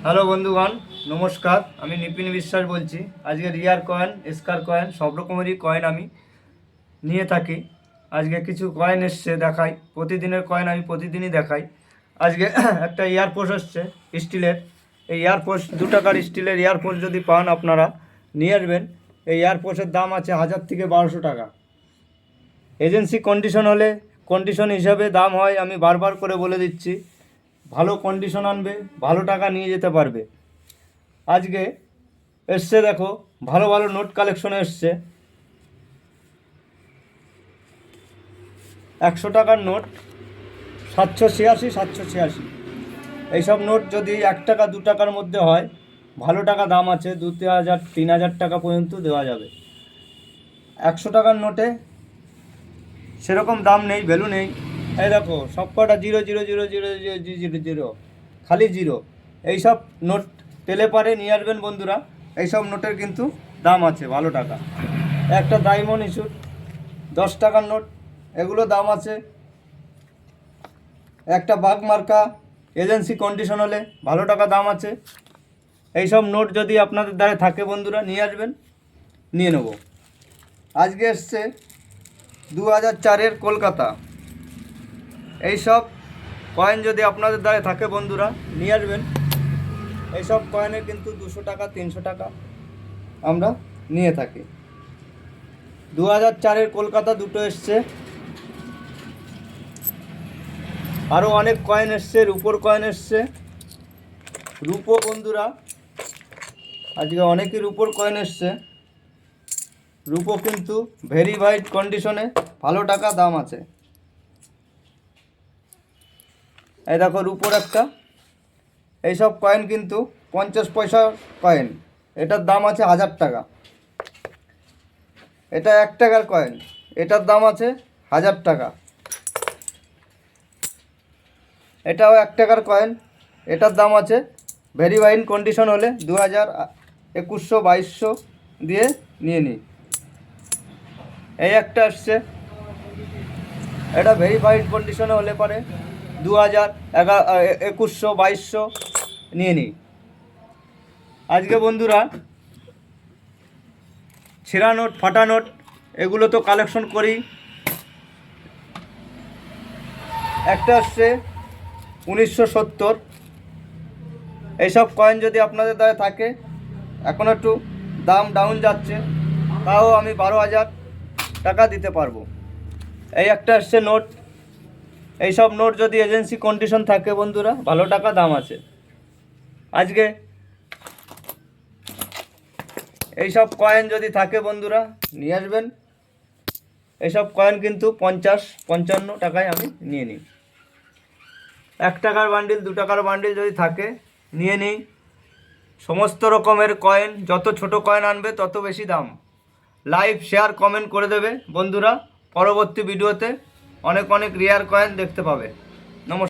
Hello বন্ধুগণ, নমস্কার। আমি নিপিন বিশ্বাস বলছি। আজকে রিয়ার কয়েন, স্কার কয়েন, সব রকমেরই কয়েন আমি নিয়ে থাকি। আজকে কিছু কয়েন এসছে, দেখাই। প্রতিদিনের কয়েন আমি প্রতিদিনই দেখাই। আজকে একটা এয়ারপোর্ট এসছে স্টিলের। এই এয়ারপোর্ট 2 টাকার স্টিলের এয়ারপোর্ট যদি পান আপনারা নিয়ে আসবেন। এই এয়ারপোর্টের দাম আছে 1000 থেকে 1200 টাকা। এজেন্সি কন্ডিশন হলে কন্ডিশন হিসাবে দাম হয়, আমি বারবার করে বলে দিচ্ছি। ভালো কন্ডিশন আনবে, ভালো টাকা নিয়ে যেতে পারবে। আজকে এসছে, দেখো, ভালো ভালো নোট কালেকশন এসছে। 100 টাকার নোট 786, 786। এইসব নোট যদি 1 টাকা 2 টাকার মধ্যে হয়, ভালো টাকা দাম আছে, 2000 3000 টাকা পর্যন্ত দেওয়া যাবে। 100 টাকার নোটে সেরকম দাম নেই, ভ্যালু নেই। এই দেখো, সব কটা 0 0 0 0 0 0 খালি জিরো। এইসব নোট পেলে পারে নিয়ে আসবেন বন্ধুরা। এইসব নোটের কিন্তু দাম আছে, ভালো টাকা। একটা ডায়মন্ড ইস্যু 10 টাকার নোট, এগুলো দাম আছে। একটা বাঘ মার্কা এজেন্সি কন্ডিশন হলে ভালো টাকা দাম আছে। এইসব নোট যদি আপনাদের দ্বারা থাকে বন্ধুরা, নিয়ে আসবেন, নিয়ে নেব। আজকে এসছে 2004-এর কলকাতা। এইসব কয়েন যদি আপনাদের দ্বারা থাকে বন্ধুরা, নিয়ে আসবেন। এইসব কয়েনের কিন্তু 200 টাকা 300 টাকা আমরা নিয়ে থাকি। 2004-এর কলকাতা দুটো এসছে। আরও অনেক কয়েন এসছে, রুপোর কয়েন এসছে। রুপো বন্ধুরা, আজকে অনেকই রুপোর কয়েন এসছে। রুপো কিন্তু ভেরিফাইড কন্ডিশনে, ভালো টাকা দাম আছে। এই দেখো রুপোর একটা। এইসব কয়েন কিন্তু 50 পয়সা কয়েন, এটার দাম আছে 1000 টাকা। এটা 1 টাকার কয়েন, এটার দাম আছে 1000 টাকা। এটাও 1 টাকার কয়েন, এটার দাম আছে ভেরিফাইড কন্ডিশন হলে 2000 2100 2200 দিয়ে নিয়ে নিই। এই একটা আসছে, এটা ভেরিফাইড কন্ডিশনে হলে পরে 2000 2100 2200 নিয়ে নিই। আজকে বন্ধুরা ছেঁড়া নোট, ফাটা নোট, এগুলো তো কালেকশন করি। একটা আসছে 1970। এইসব কয়েন যদি আপনাদের দ্বারা থাকে, এখন একটু দাম ডাউন যাচ্ছে, তাও আমি 12,000 টাকা দিতে পারবো। এই একটা আসছে নোট। এইসব নোট যদি এজেন্সি কন্ডিশন থাকে বন্ধুরা, ভালো টাকা দাম আছে। আজকে এইসব কয়েন যদি থাকে বন্ধুরা, নিয়ে আসবেন। এইসব কয়েন কিন্তু 50-55 টাকায় আমি নিয়ে নিই। 1 টাকার বান্ডিল, 2 টাকার বান্ডিল যদি থাকে, নিয়ে নিই। সমস্ত রকমের কয়েন, যত ছোট কয়েন আনবে তত বেশি দাম। লাইভ শেয়ার কমেন্ট করে দেবে বন্ধুরা। পরবর্তী ভিডিওতে অনেক অনেক রেয়ার কয়েন দেখতে পাবে। নমস্কার।